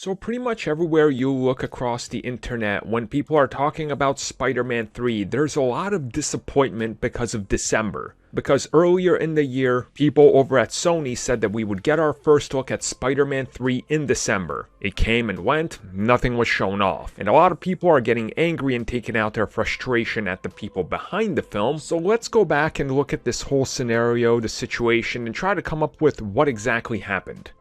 So pretty much everywhere you look across the internet, when people are talking about Spider-Man 3, there's a lot of disappointment because of December. Because earlier in the year, people over at Sony said that we would get our first look at Spider-Man 3 in December. It came and went, nothing was shown off. And a lot of people are getting angry and taking out their frustration at the people behind the film. So let's go back and look at this whole scenario, the situation, and try to come up with what exactly happened.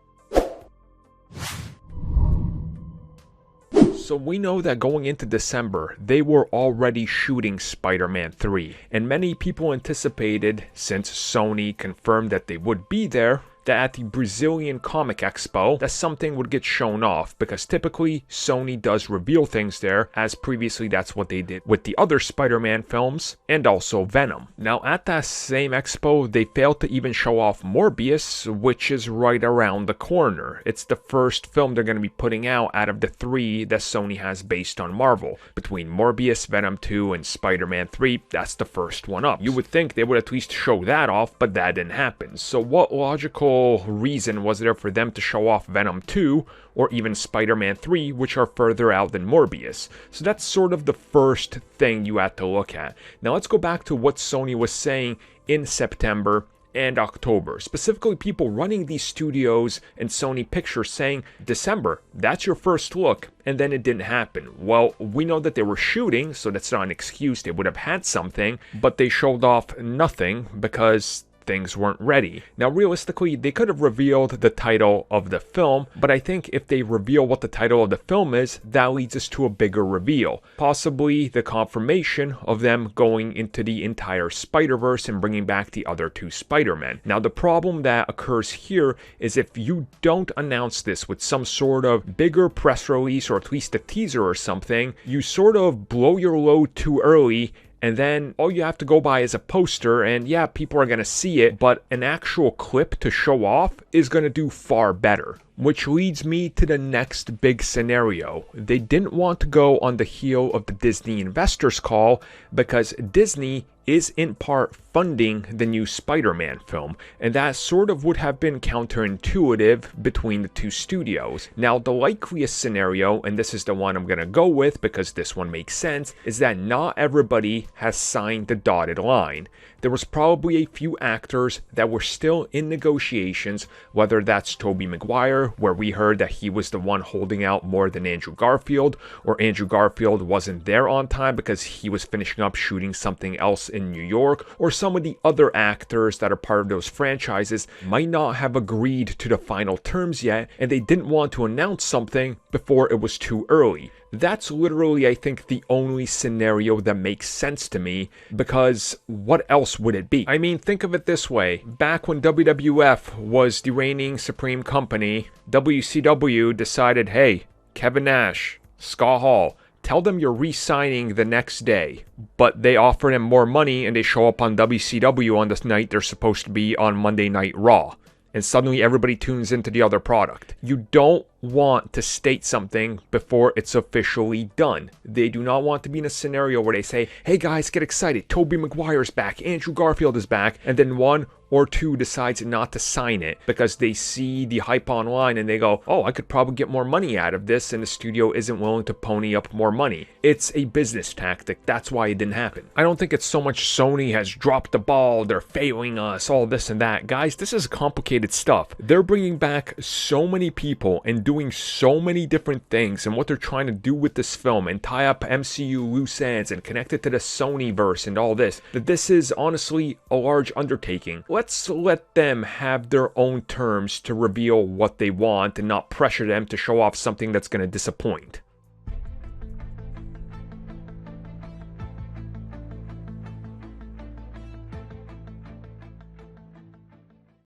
So we know that going into December, they were already shooting Spider-Man 3, and many people anticipated, since Sony confirmed that they would be there, that at the Brazilian Comic Expo, that something would get shown off, because typically Sony does reveal things there, as previously that's what they did with the other Spider-Man films, and also Venom. Now at that same expo, they failed to even show off Morbius, which is right around the corner. It's the first film they're going to be putting out of the three that Sony has based on Marvel. Between Morbius, Venom 2, and Spider-Man 3, that's the first one up. You would think they would at least show that off, but that didn't happen. So what logical reason was there for them to show off Venom 2 or even Spider-Man 3, which are further out than Morbius? So that's sort of the first thing you had to look at. Now let's go back to what Sony was saying in September and October. Specifically, people running these studios and Sony Pictures saying, December, that's your first look, and then it didn't happen. Well, we know that they were shooting, so that's not an excuse. They would have had something, but they showed off nothing because things weren't ready. Now, realistically, they could have revealed the title of the film, but I think if they reveal what the title of the film is, that leads us to a bigger reveal. Possibly the confirmation of them going into the entire Spider-Verse and bringing back the other two Spider-Men. Now, the problem that occurs here is if you don't announce this with some sort of bigger press release or at least a teaser or something, you sort of blow your load too early, and then all you have to go by is a poster, and yeah, people are going to see it, but an actual clip to show off is going to do far better. Which leads me to the next big scenario. They didn't want to go on the heel of the Disney investors call because Disney is in part funding the new Spider-Man film, and that sort of would have been counterintuitive between the two studios. Now, the likeliest scenario, and this is the one I'm going to go with because this one makes sense, is that not everybody has signed the dotted line. There was probably a few actors that were still in negotiations, whether that's Tobey Maguire, where we heard that he was the one holding out more than Andrew Garfield, or Andrew Garfield wasn't there on time because he was finishing up shooting something else in New York, or some of the other actors that are part of those franchises might not have agreed to the final terms yet, and they didn't want to announce something before it was too early. That's literally, I think, the only scenario that makes sense to me, because what else would it be? I mean, think of it this way. Back when WWF was the reigning supreme company, WCW decided, hey, Kevin Nash, Scott Hall, tell them you're re-signing the next day. But they offer him more money and they show up on WCW on the night they're supposed to be on Monday Night Raw. And suddenly everybody tunes into the other product. You don't want to state something before it's officially done. They do not want to be in a scenario where they say, hey guys, get excited, Tobey Maguire's back, Andrew Garfield is back, and then one or two decides not to sign it because they see the hype online and they go, oh, I could probably get more money out of this, and the studio isn't willing to pony up more money. It's a business tactic. That's why it didn't happen. I don't think it's so much Sony has dropped the ball, they're failing us, all this and that. Guys, this is complicated stuff. They're bringing back so many people and doing so many different things, and what they're trying to do with this film and tie up MCU loose ends and connect it to the Sonyverse and all this, that this is honestly a large undertaking. Let's let them have their own terms to reveal what they want and not pressure them to show off something that's going to disappoint.